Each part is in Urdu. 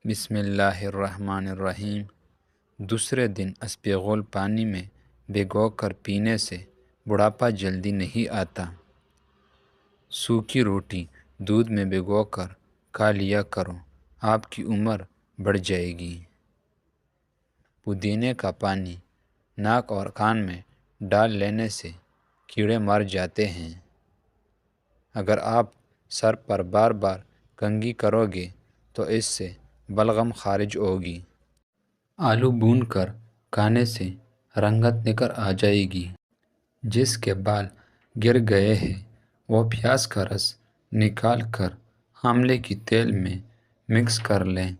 بسم اللہ الرحمن الرحیم۔ دوسرے دن اسپغول پانی میں بھگو کر پینے سے بڑھاپا جلدی نہیں آتا۔ سوکھی روٹی دودھ میں بھگو کر کھا لیا کرو، آپ کی عمر بڑھ جائے گی۔ پودینے کا پانی ناک اور کان میں ڈال لینے سے کیڑے مر جاتے ہیں۔ اگر آپ سر پر بار بار کنگھی کرو گے تو اس سے بلغم خارج ہوگی۔ آلو بھون کر کھانے سے رنگت نکل آ جائے گی۔ جس کے بال گر گئے ہیں وہ پیاز کا رس نکال کر آملے کی تیل میں مکس کر لیں،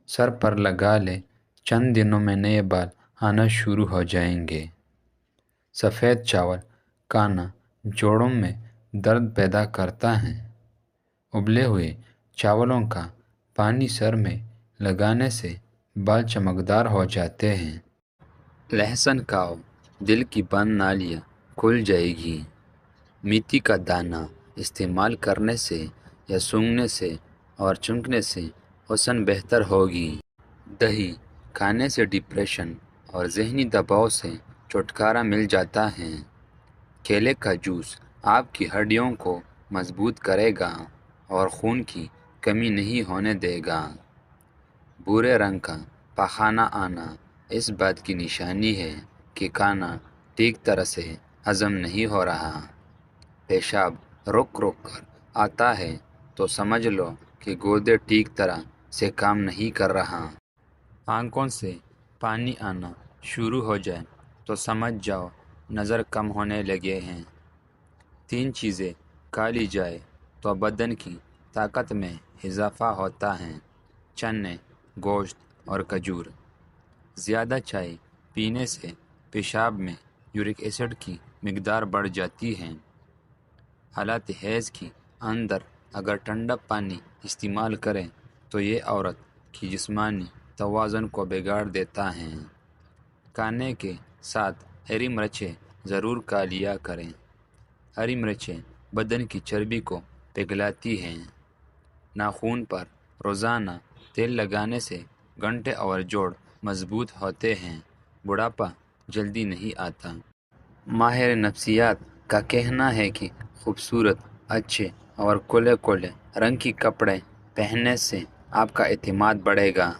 سر پر لگا لیں، چند دنوں میں نئے بال آنا شروع ہو جائیں گے۔ سفید چاول کھانا جوڑوں میں درد پیدا کرتا ہے۔ ابلے ہوئے چاولوں کا پانی سر میں لگانے سے بال چمکدار ہو جاتے ہیں۔ لہسن کھاؤ، دل کی بند نالیاں کھل جائے گی۔ میتھی کا دانہ استعمال کرنے سے یا سونگھنے سے اور چمکنے سے حسن بہتر ہوگی۔ دہی کھانے سے ڈپریشن اور ذہنی دباؤ سے چھٹکارا مل جاتا ہے۔ کیلے کا جوس آپ کی ہڈیوں کو مضبوط کرے گا اور خون کی کمی نہیں ہونے دے گا۔ بھورے رنگ کا پخانہ آنا اس بات کی نشانی ہے کہ کھانا ٹھیک طرح سے ہضم نہیں ہو رہا۔ پیشاب رک رک کر آتا ہے تو سمجھ لو کہ گردے ٹھیک طرح سے کام نہیں کر رہا۔ آنکھوں سے پانی آنا شروع ہو جائے تو سمجھ جاؤ نظر کم ہونے لگے ہیں۔ 3 چیزیں کھا لی جائے تو بدن کی طاقت میں اضافہ ہوتا ہے: چنے، گوشت اور کھجور۔ زیادہ چائے پینے سے پیشاب میں یورک ایسڈ کی مقدار بڑھ جاتی ہے۔ حالت حیض کی اندر اگر ٹھنڈا پانی استعمال کریں تو یہ عورت کی جسمانی توازن کو بگاڑ دیتا ہے۔ کھانے کے ساتھ ہری مرچیں ضرور کھا لیا کریں۔ ہری مرچیں بدن کی چربی کو پگھلاتی ہیں۔ ناخن پر روزانہ تیل لگانے سے گھنٹے اور جوڑ مضبوط ہوتے ہیں، بڑھاپا جلدی نہیں آتا۔ ماہر نفسیات کا کہنا ہے کہ خوبصورت، اچھے اور کھلے کھلے رنگ کے کپڑے پہننے سے آپ کا اعتماد بڑھے گا۔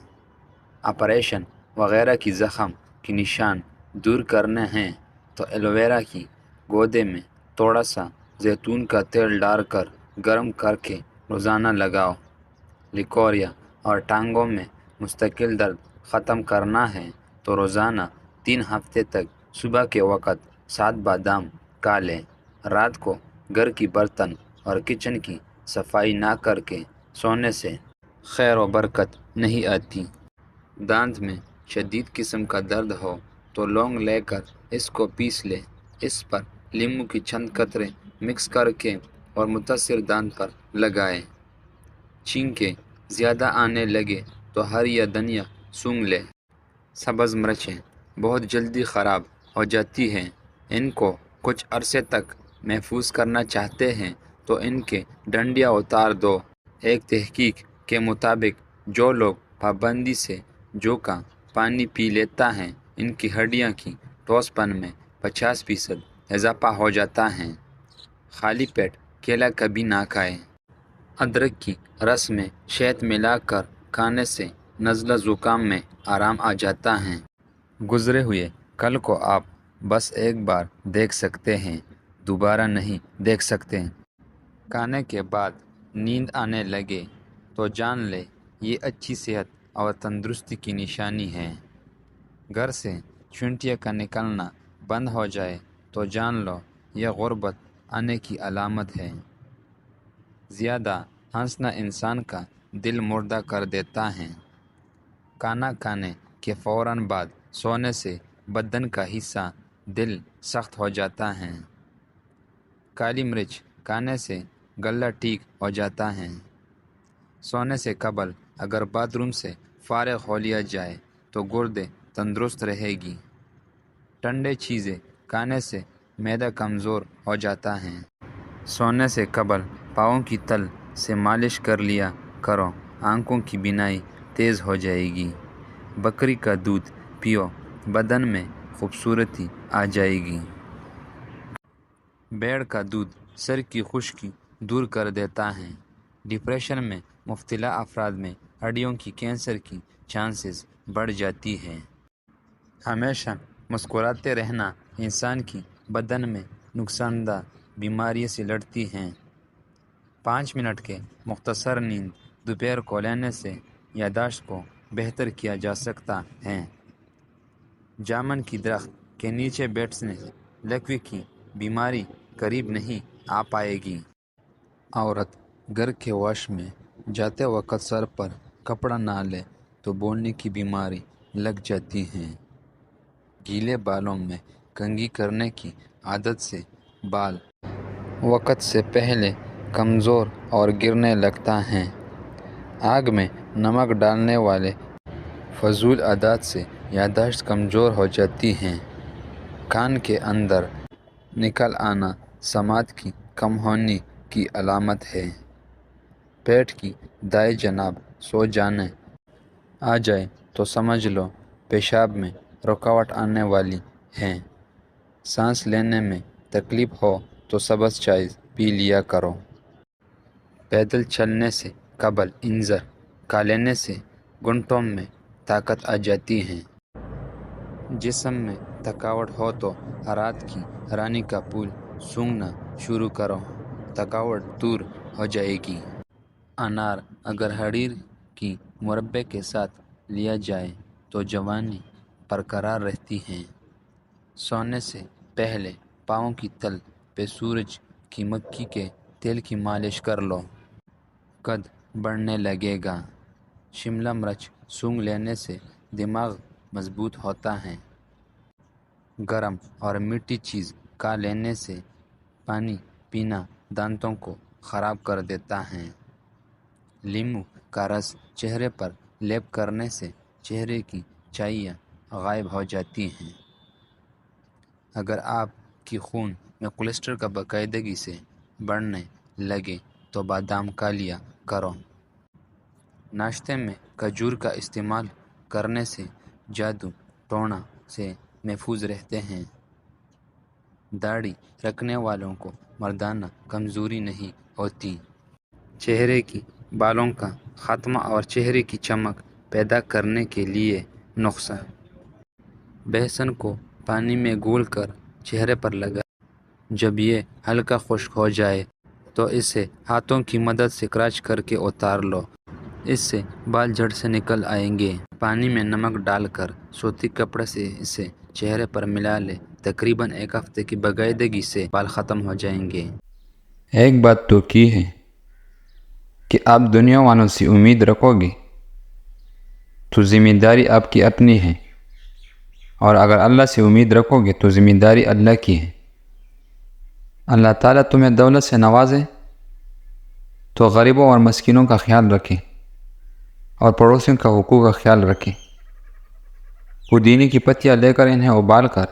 آپریشن وغیرہ کی زخم کے نشان دور کرنے ہیں تو ایلوویرا کی گودے میں تھوڑا سا زیتون کا تیل ڈال کر گرم کر کے روزانہ لگاؤ۔ لیکوریا اور ٹانگوں میں مستقل درد ختم کرنا ہے تو روزانہ 3 ہفتے تک صبح کے وقت 7 بادام کھا لیں۔ رات کو گھر کی برتن اور کچن کی صفائی نہ کر کے سونے سے خیر و برکت نہیں آتی۔ دانت میں شدید قسم کا درد ہو تو لونگ لے کر اس کو پیس لیں، اس پر لیموں کی چند قطرے مکس کر کے اور متاثر دانت پر لگائیں۔ چھینکیں زیادہ آنے لگے تو ہری یا دھنیا سونگھ لیں۔ سبز مرچیں بہت جلدی خراب ہو جاتی ہیں، ان کو کچھ عرصے تک محفوظ کرنا چاہتے ہیں تو ان کے ڈنڈیاں اتار دو۔ ایک تحقیق کے مطابق جو لوگ پابندی سے جو کا پانی پی لیتا ہے ان کی ہڈیاں کی ٹھوس پن میں 50% اضافہ ہو جاتا ہے۔ خالی پیٹ کیلا کبھی نہ کھائیں۔ ادرک کی رس میں شہد ملا کر کھانے سے نزلہ زکام میں آرام آ جاتا ہے۔ گزرے ہوئے کل کو آپ بس ایک بار دیکھ سکتے ہیں، دوبارہ نہیں دیکھ سکتے۔ کھانے کے بعد نیند آنے لگے تو جان لے یہ اچھی صحت اور تندرستی کی نشانی ہے۔ گھر سے چونٹیاں کا نکلنا بند ہو جائے تو جان لو یہ غربت آنے کی علامت ہے۔ زیادہ ہنسنا انسان کا دل مردہ کر دیتا ہے۔ کھانا کھانے کے فوراً بعد سونے سے بدن کا حصہ دل سخت ہو جاتا ہے۔ کالی مرچ کھانے سے گلا ٹھیک ہو جاتا ہے۔ سونے سے قبل اگر باتھ روم سے فارغ ہو لیا جائے تو گردے تندرست رہے گی۔ ٹھنڈے چیزیں کھانے سے معدہ کمزور ہو جاتا ہے۔ سونے سے قبل پاؤں کی تل سے مالش کر لیا کرو، آنکھوں کی بینائی تیز ہو جائے گی۔ بکری کا دودھ پیو، بدن میں خوبصورتی آ جائے گی۔ بیڑ کا دودھ سر کی خشکی دور کر دیتا ہے۔ ڈپریشن میں مبتلا افراد میں ہڈیوں کی کینسر کی چانسز بڑھ جاتی ہے۔ ہمیشہ مسکراتے رہنا انسان کی بدن میں نقصان دہ بیماریوں سے لڑتی ہے۔ 5 منٹ کے مختصر نیند دوپہر کو لینے سے یادداشت کو بہتر کیا جا سکتا ہے۔ جامن کی درخت کے نیچے بیٹھنے سے لکوے کی بیماری قریب نہیں آ پائے گی۔ عورت گھر کے واش میں جاتے وقت سر پر کپڑا نہ لے تو بولنے کی بیماری لگ جاتی ہے۔ گیلے بالوں میں کنگھی کرنے کی عادت سے بال وقت سے پہلے کمزور اور گرنے لگتا ہے۔ آگ میں نمک ڈالنے والے فضول عادات سے یادداشت کمزور ہو جاتی ہے۔ کان کے اندر نکل آنا سماعت کی کم ہونے کی علامت ہے۔ پیٹ کی دائیں جانب سو جانے آ جائے تو سمجھ لو پیشاب میں رکاوٹ آنے والی ہے۔ سانس لینے میں تکلیف ہو تو سبز چائے پی لیا کرو۔ پیدل چلنے سے قبل انجیر کھا لینے سے گھٹنوں میں طاقت آ جاتی ہے۔ جسم میں تھکاوٹ ہو تو رات کی رانی کا پھول سونگھنا شروع کرو، تھکاوٹ دور ہو جائے گی۔ انار اگر ہریر کی مربے کے ساتھ لیا جائے تو جوانی برقرار رہتی ہے۔ سونے سے پہلے پاؤں کی تل پہ سورج کی مکھی کے تیل کی مالش کر لو، قد بڑھنے لگے گا۔ شملہ مرچ سونگھ لینے سے دماغ مضبوط ہوتا ہے۔ گرم اور میٹھی چیز کھا لینے سے پانی پینا دانتوں کو خراب کر دیتا ہے۔ لیموں کا رس چہرے پر لیپ کرنے سے چہرے کی چاھیاں غائب ہو جاتی ہیں۔ اگر آپ کی خون میں کولیسٹرول کا باقاعدگی سے بڑھنے لگے تو بادام کھا لیا کرو۔ ناشتے میں کھجور کا استعمال کرنے سے جادو ٹونا سے محفوظ رہتے ہیں۔ داڑھی رکھنے والوں کو مردانہ کمزوری نہیں ہوتی۔ چہرے کی بالوں کا خاتمہ اور چہرے کی چمک پیدا کرنے کے لیے نسخہ: بیسن کو پانی میں گھول کر چہرے پر لگائیں۔ جب یہ ہلکا خشک ہو جائے تو اسے ہاتھوں کی مدد سے کرچ کر کے اتار لو، اس سے بال جڑ سے نکل آئیں گے۔ پانی میں نمک ڈال کر سوتی کپڑے سے اسے چہرے پر ملا لیں، تقریباً 1 ہفتے کی باقاعدگی سے بال ختم ہو جائیں گے۔ ایک بات تو کی ہے کہ آپ دنیا والوں سے امید رکھو گے تو ذمہ داری آپ کی اپنی ہے، اور اگر اللہ سے امید رکھو گے تو ذمہ داری اللہ کی ہے۔ اللہ تعالیٰ تمہیں دولت سے نوازے تو غریبوں اور مسکینوں کا خیال رکھیں اور پڑوسیوں کا حقوق کا خیال رکھیں۔ پودینے کی پتیاں لے کر انہیں ابال کر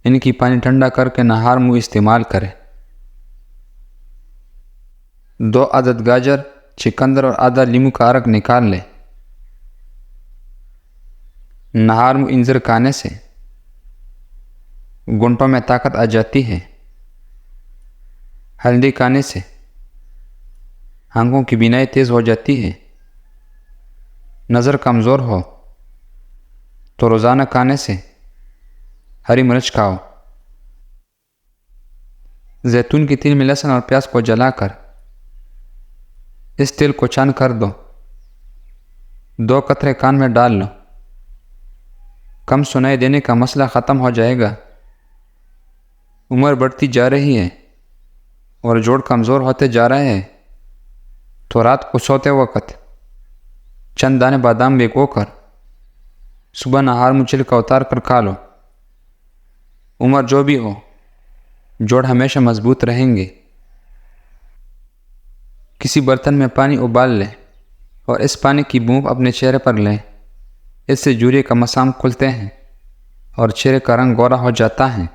ان کی پانی ٹھنڈا کر کے نہار منہ استعمال کریں۔ 2 عدد گاجر، چقندر اور آدھا لیموں کا عرق نکال لیں۔ نہار منہ انجیر کھانے سے گھٹنوں میں طاقت آ جاتی ہے۔ ہلدی کھانے سے آنکھوں کی بینائی تیز ہو جاتی ہے۔ نظر کمزور ہو تو روزانہ کھانے سے ہری مرچ کھاؤ۔ زیتون کے تیل میں لہسن اور پیاز کو جلا کر اس تیل کو چھان کر دو، 2 قطرے کان میں ڈال لو، کم سنائی دینے کا مسئلہ ختم ہو جائے گا۔ عمر بڑھتی جا رہی ہے اور جوڑ کمزور ہوتے جا رہے ہیں تو رات کو سوتے وقت چند دانے بادام بھگو کر صبح نہار منہ چھلکا اتار کر کھا لو۔ عمر جو بھی ہو، جوڑ ہمیشہ مضبوط رہیں گے۔ کسی برتن میں پانی ابال لیں اور اس پانی کی بوند اپنے چہرے پر لیں، اس سے جوڑے کا مسام کھلتے ہیں اور چہرے کا رنگ گورا ہو جاتا ہے۔